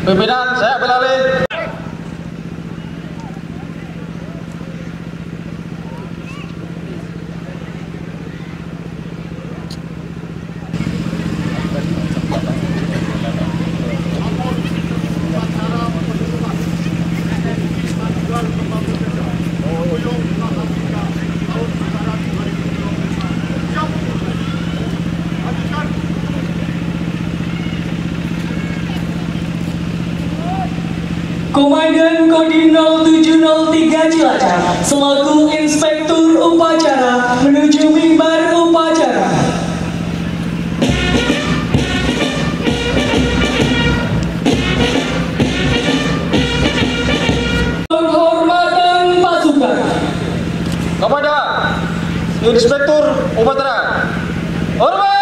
Pimpinan, saya ambil alih. Komandan Kodim 0703 Cilacap selaku Inspektur Upacara menuju mimbar upacara. Penghormatan pasukan Kepada Inspektur Upacara. Hormat!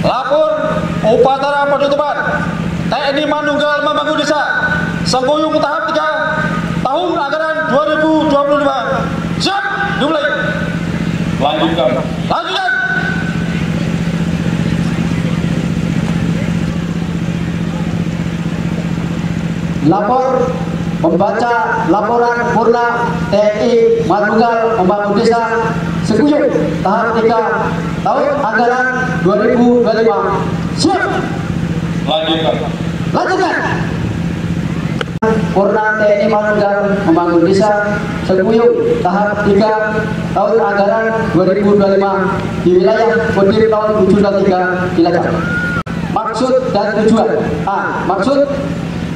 Lapor upacara penutupan TNI Manunggal Membangun Desa Sengkuyung tahap 3 tahun anggaran 2025. Siap, dimulai. Lanjutkan. Lapor membaca laporan purna TNI Manunggal Membangun Desa Sengkuyung tahap 3 tahun anggaran 2025. Siap. Lanjutkan. Purna TNI Manunggal Membangun Desa Sengkuyung tahap 3 tahun anggaran 2025 di wilayah Kodim 0703 Cilacap. Maksud dan tujuan. A. Maksud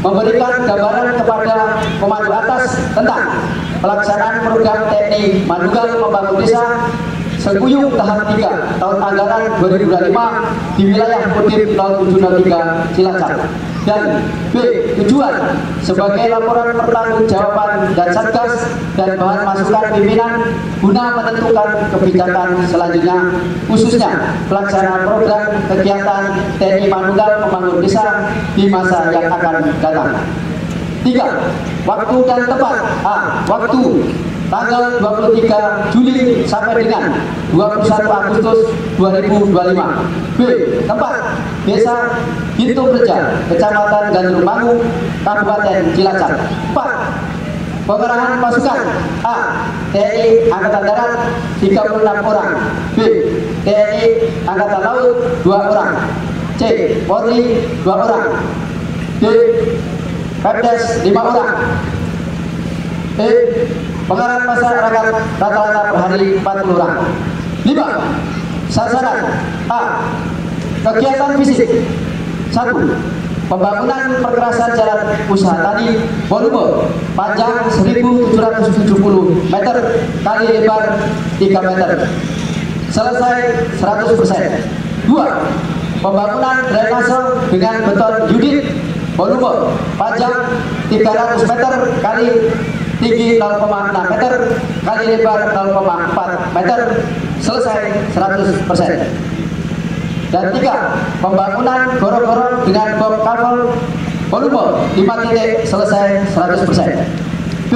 memberikan gambaran kepada komando atas tentang pelaksanaan program TNI Manunggal Membangun Desa Sengkuyung tahap 3 tahun anggaran 2025 di wilayah Kodim 0703 Cilacap. Dan B. Tujuan sebagai laporan pertanggungjawaban dan satgas dan bahan masukan pimpinan guna menentukan kebijakan selanjutnya, khususnya pelaksanaan program kegiatan TNI Manunggal Membangun Desa di masa yang akan datang. 3. Waktu dan tempat. A. Waktu tanggal 23 Juli sampai dengan 21 Agustus 2025. B. Tempat Desa Gintung Reja, Kecamatan Gandrung, Kabupaten Cilacap. 4. Pengerahan pasukan. A. TNI Angkatan Darat 36 orang. B. TNI Angkatan Laut 2 orang. C. Polri 2 orang. D. Pepdes 5 orang. E. Pengarahan masyarakat rata-rata per hari 40 orang. 5. Sasaran. A. Kegiatan fisik. 1. Pembangunan perkerasan jalan usaha tani volume panjang 1770 meter kali lebar 3 meter. Selesai 100%. 2. Pembangunan drainase dengan beton unit volume panjang 300 meter kali tinggi 0,6 meter kali lebar 0,4 meter. Selesai 100%. Dan 3. Pembangunan gorong-gorong dengan bom kafel volume 5 titik selesai 100%. B.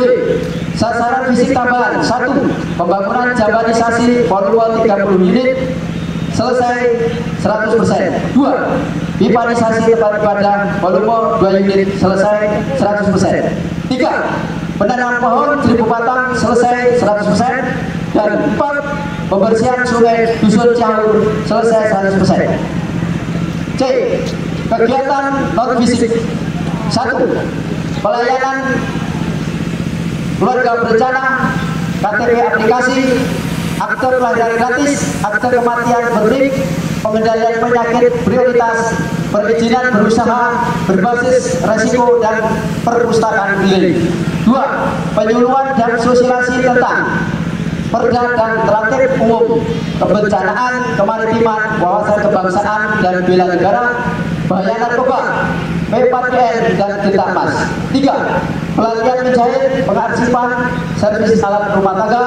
Sasaran fisik tambahan. 1. Pembangunan jabanisasi volume 30 unit selesai 100%. 2. Pipanisasi tempat ibadah volume 2 unit selesai 100%. 3. Penanam pohon 1000 batang selesai 100%. Dan 4. Pembersihan sungai Dusun Cihahur selesai 100%. C. Kegiatan non fisik. 1. Pelayanan keluarga berencana, KTP aplikasi, akte kelahiran gratis, akte kematian bernik, pengendalian penyakit prioritas, perizinan berusaha berbasis resiko dan perpustakaan keliling. 2. Penyuluhan dan sosialisasi tentang Perda dan Tertib Umum, Kebencanaan, Kemaritiman, Wawasan Kebangsaan dan Bela Negara, Bahaya Narkoba, P4PN dan Tindak Mas. 3. pelatihan menjahit, pengarsipan, servis alat rumah tangga,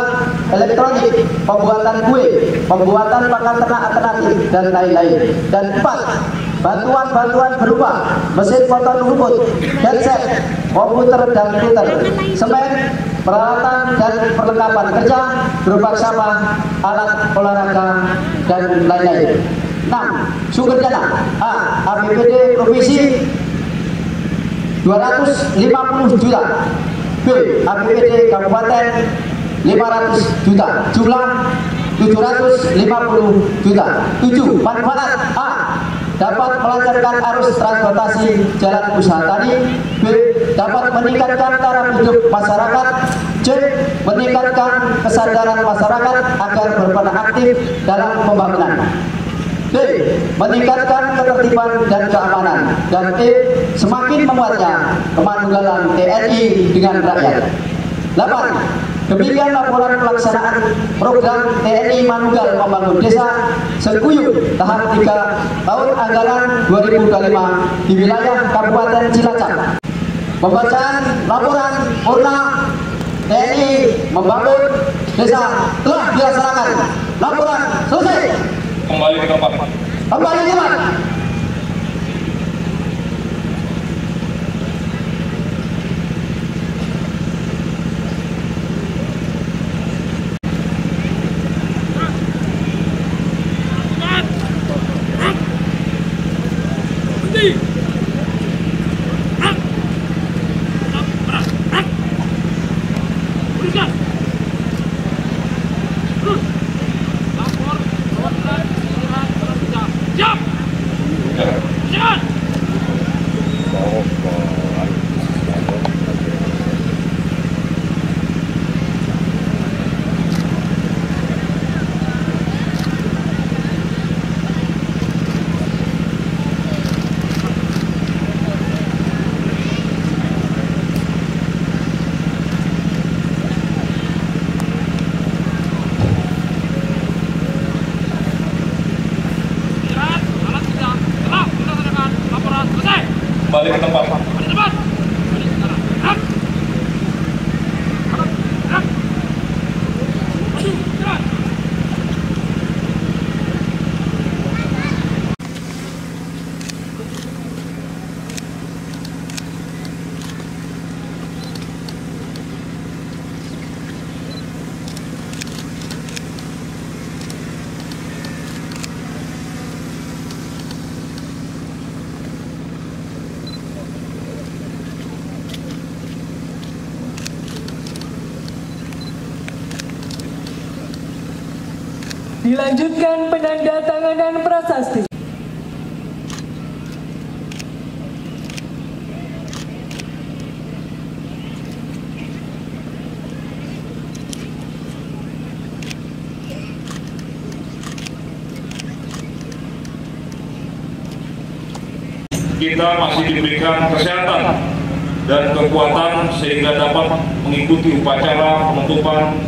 elektronik, pembuatan kue, pembuatan pakan ternak alternatif, dan lain-lain. Dan 4, bantuan-bantuan berupa mesin potong rumput, headset, komputer dan printer, semen, peralatan dan perlengkapan kerja berupa sampah, alat olahraga, dan lain-lain. 6. Sumber dana A. APBD Provinsi 250 juta. B. APBD Kabupaten 500 juta. Jumlah 750 juta. 7. Manfaat A. Dapat melancarkan arus transportasi jalan usaha tani. B. Dapat meningkatkan taraf hidup masyarakat. C. Meningkatkan kesadaran masyarakat agar berperan aktif dalam pembangunan. D. Meningkatkan ketertiban dan keamanan. Dan E. Semakin menguatnya kemanunggalan TNI dengan rakyat. 8. Demikian laporan pelaksanaan program TNI Manunggal Membangun Desa Sengkuyung tahap 3 tahun anggaran 2025 di wilayah Kabupaten Cilacap. Pembacaan laporan purna TNI Membangun Desa telah dilaksanakan. Laporan selesai. Kembali ke tempat. Kembali ke tempat. Kembali ke tempat. Dilanjutkan penandatanganan prasasti. Kita masih diberikan kesehatan dan kekuatan sehingga dapat mengikuti upacara penutupan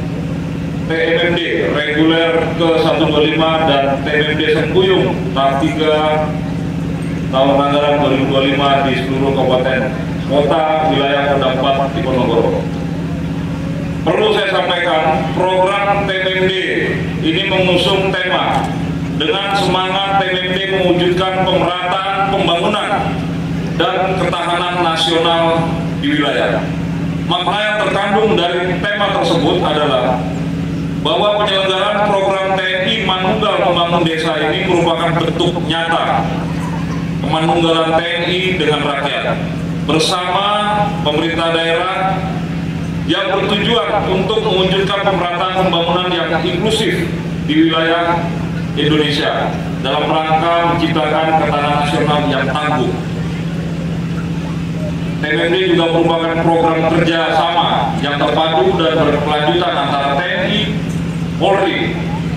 TMMD reguler ke-125 dan TMMD Sengkuyung tahap 3 tahun anggaran 2025 di seluruh kabupaten kota wilayah Roda 4 di Ponorogo. Perlu saya sampaikan, program TMMD ini mengusung tema dengan semangat TMMD mewujudkan pemerataan pembangunan dan ketahanan nasional di wilayah. Makna yang terkandung dari tema tersebut adalah bahwa penyelenggaraan program TNI Manunggal Membangun Desa ini merupakan bentuk nyata kemanunggalan TNI dengan rakyat bersama pemerintah daerah yang bertujuan untuk mewujudkan pemerataan pembangunan yang inklusif di wilayah Indonesia dalam rangka menciptakan ketahanan nasional yang tangguh. TMMD juga merupakan program kerja sama yang terpadu dan berkelanjutan antara TNI, Polri,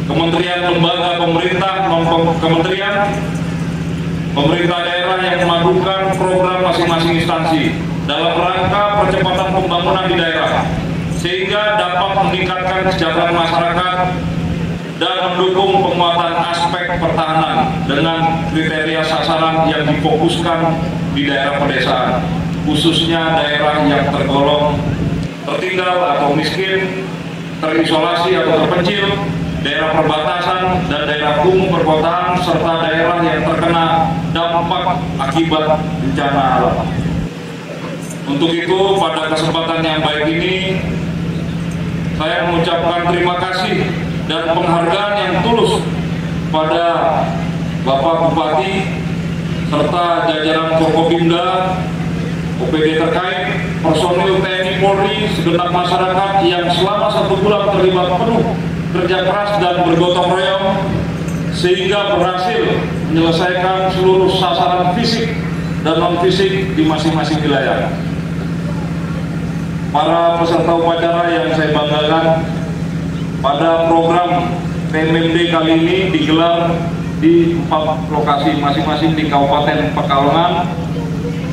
kementerian lembaga pemerintah, kementerian, pemerintah daerah yang memadukan program masing-masing instansi dalam rangka percepatan pembangunan di daerah sehingga dapat meningkatkan kesejahteraan masyarakat dan mendukung penguatan aspek pertahanan dengan kriteria sasaran yang difokuskan di daerah pedesaan. khususnya daerah yang tergolong tertinggal atau miskin, terisolasi atau terpencil, daerah perbatasan dan daerah kumuh perkotaan, serta daerah yang terkena dampak akibat bencana alam. Untuk itu, pada kesempatan yang baik ini, saya mengucapkan terima kasih dan penghargaan yang tulus pada Bapak Bupati serta jajaran Forkopimda, OPD terkait, personil TNI Polri, segenap masyarakat yang selama 1 bulan terlibat penuh kerja keras dan bergotong royong sehingga berhasil menyelesaikan seluruh sasaran fisik dan non-fisik di masing-masing wilayah. Para peserta upacara yang saya banggakan, pada program PMMD kali ini digelar di 4 lokasi masing-masing di Kabupaten Pekalongan,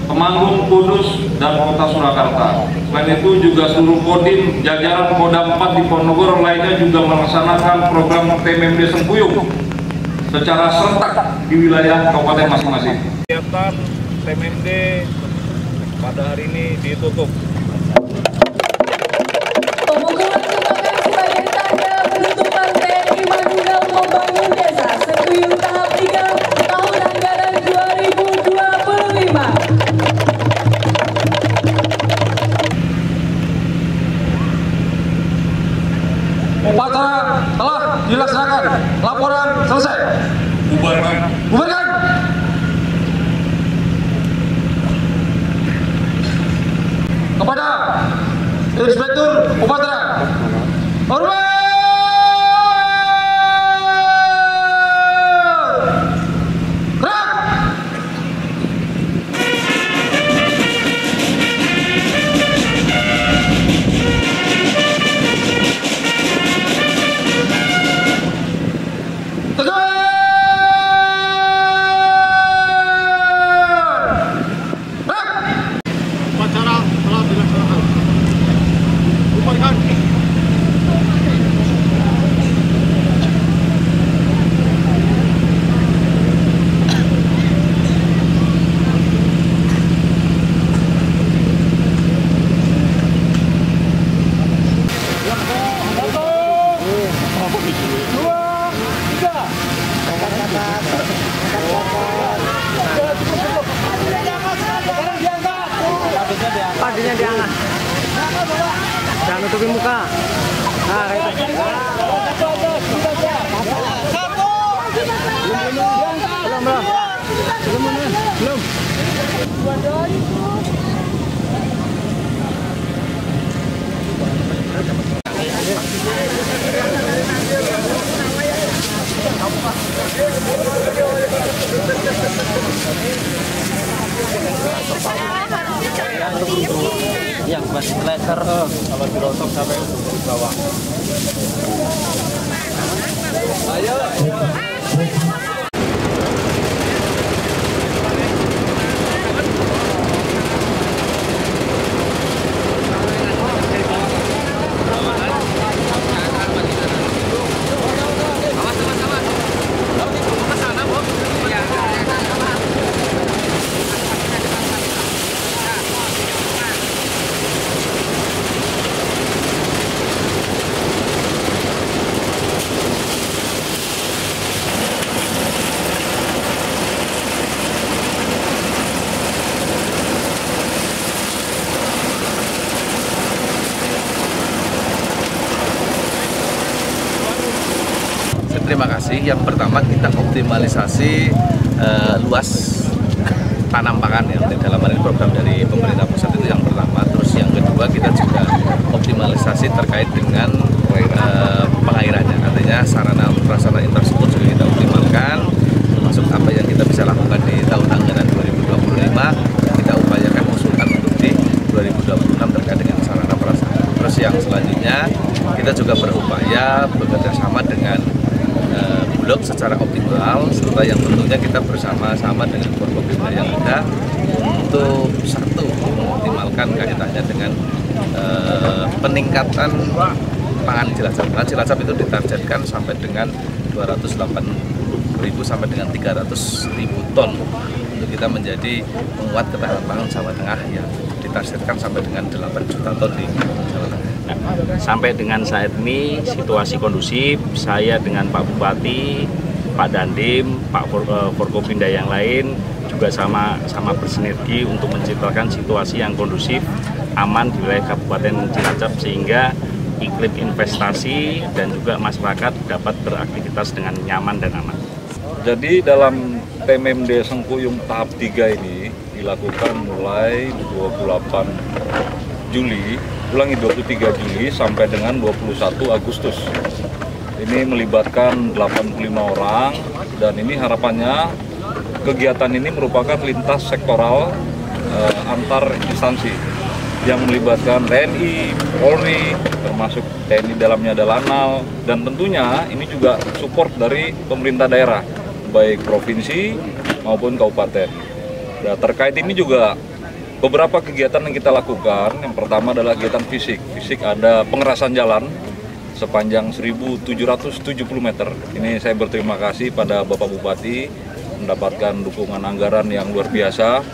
Temanggung, Kudus, dan Kota Surakarta. Selain itu juga seluruh Kodim jajaran Kodam 4 di Ponorogo lainnya juga melaksanakan program PMMD Sempuyung secara serentak di wilayah kabupaten masing-masing. Kegiatan PMMD pada hari ini ditutup. Pemukulan merupakan sebagai tanda penutupan TNI Madura Membangun Desa Sempuyung tahap 3 tahun anggaran 2025. Upacara telah dilaksanakan. Laporan selesai. Bubarkan. Bubarkan. Kepada Inspektur Upacara. Hormat. Gerak. Tegar. Upacara telah dilaksanakan. Bubarkan. Paginya diangkat. Jangan nutupin muka. Nah, kayak itu. Belum. Yang masih letter kalau dirotok sampai bawah. Ayo. Terima kasih. Yang pertama kita optimalisasi luas tanam pangan ya dalam hal ini program dari pemerintah pusat itu yang pertama. Terus yang kedua kita juga optimalisasi terkait dengan pengairannya. Artinya sarana prasarana infrastruktur juga kita optimalkan, termasuk apa yang kita bisa lakukan di tahun anggaran 2025 kita upayakan usulkan untuk di 2026 terkait dengan sarana prasarana. Terus yang selanjutnya kita juga berupaya bekerja sama dengan Bulog secara optimal, serta yang tentunya kita bersama-sama dengan Forkopimda yang ada untuk satu mengoptimalkan kaitannya dengan peningkatan pangan Cilacap. Nah, Cilacap itu ditargetkan sampai dengan 280.000 sampai dengan 300.000 ton untuk kita menjadi penguat ketahanan pangan Jawa Tengah ya. ditargetkan sampai dengan 8 juta ton di Jawa Tengah. Nah, sampai dengan saat ini situasi kondusif, saya dengan Pak Bupati, Pak Dandim, Pak Forkopimda yang lain juga sama bersinergi untuk menciptakan situasi yang kondusif, aman di wilayah Kabupaten Cilacap sehingga iklim investasi dan juga masyarakat dapat beraktivitas dengan nyaman dan aman. Jadi dalam TMMD Sengkuyung tahap 3 ini dilakukan mulai 23 Juli sampai dengan 21 Agustus. Ini melibatkan 85 orang dan ini harapannya kegiatan ini merupakan lintas sektoral antar instansi yang melibatkan TNI, Polri, termasuk TNI dalamnya ada Lanal, dan tentunya ini juga support dari pemerintah daerah, baik provinsi maupun kabupaten. Nah, terkait ini juga beberapa kegiatan yang kita lakukan. Yang pertama adalah kegiatan fisik. Fisik ada pengerasan jalan sepanjang 1.770 meter. Ini saya berterima kasih pada Bapak Bupati mendapatkan dukungan anggaran yang luar biasa,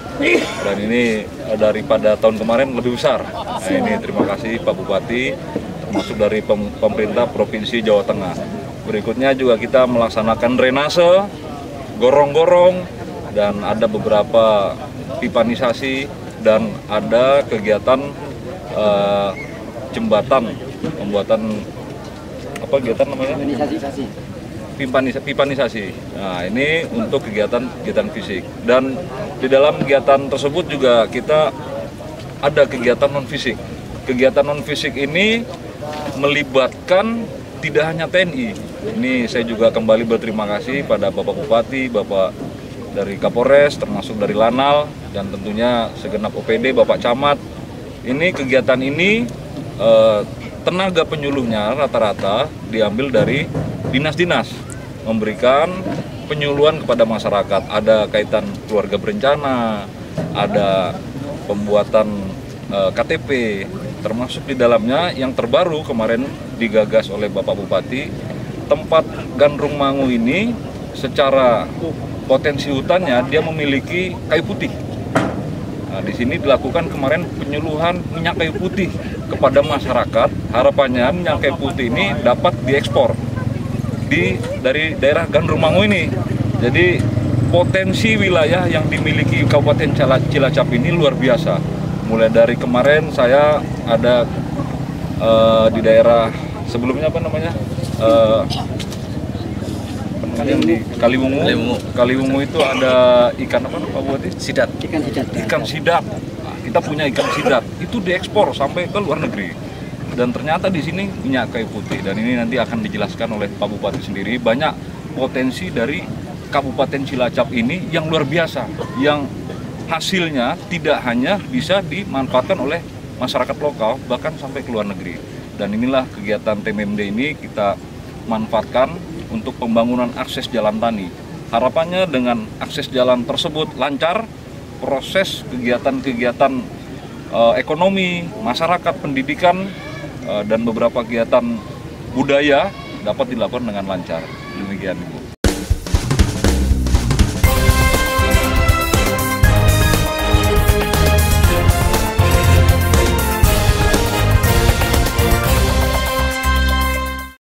dan ini daripada tahun kemarin lebih besar. Nah, ini terima kasih Pak Bupati, termasuk dari pemerintah Provinsi Jawa Tengah. Berikutnya juga kita melaksanakan drainase, gorong-gorong, dan ada beberapa pipanisasi, dan ada kegiatan jembatan, pembuatan apa kegiatan namanya? Pipanisasi. Nah, ini untuk kegiatan fisik. Dan di dalam kegiatan tersebut juga kita ada kegiatan non fisik. Kegiatan non fisik ini melibatkan tidak hanya TNI. Ini saya juga kembali berterima kasih pada Bapak Bupati, Bapak dari Kapolres, termasuk dari Lanal, dan tentunya segenap OPD, Bapak Camat. Ini kegiatan ini tenaga penyuluhnya rata-rata diambil dari dinas-dinas, memberikan penyuluhan kepada masyarakat. Ada kaitan keluarga berencana, ada pembuatan KTP, termasuk di dalamnya yang terbaru kemarin digagas oleh Bapak Bupati, tempat Gandrung Mangu ini secara potensi hutannya dia memiliki kayu putih. Nah, di sini dilakukan kemarin penyuluhan minyak kayu putih kepada masyarakat. Harapannya minyak kayu putih ini dapat diekspor dari daerah Gandrung Mangu ini. Jadi potensi wilayah yang dimiliki Kabupaten Cilacap ini luar biasa. Mulai dari kemarin saya ada di daerah sebelumnya apa namanya? Yang di Kaliwungu itu ada ikan apa Pak Bupati? Sidat. Ikan sidat. Nah, kita punya ikan sidat. Itu diekspor sampai ke luar negeri. Dan ternyata di sini minyak kayu putih. Dan ini nanti akan dijelaskan oleh Pak Bupati sendiri. Banyak potensi dari Kabupaten Cilacap ini yang luar biasa, yang hasilnya tidak hanya bisa dimanfaatkan oleh masyarakat lokal, bahkan sampai ke luar negeri. Dan inilah kegiatan TMMD ini kita manfaatkan untuk pembangunan akses jalan tani. Harapannya dengan akses jalan tersebut lancar, proses kegiatan-kegiatan ekonomi, masyarakat, pendidikan, dan beberapa kegiatan budaya dapat dilakukan dengan lancar. Demikian.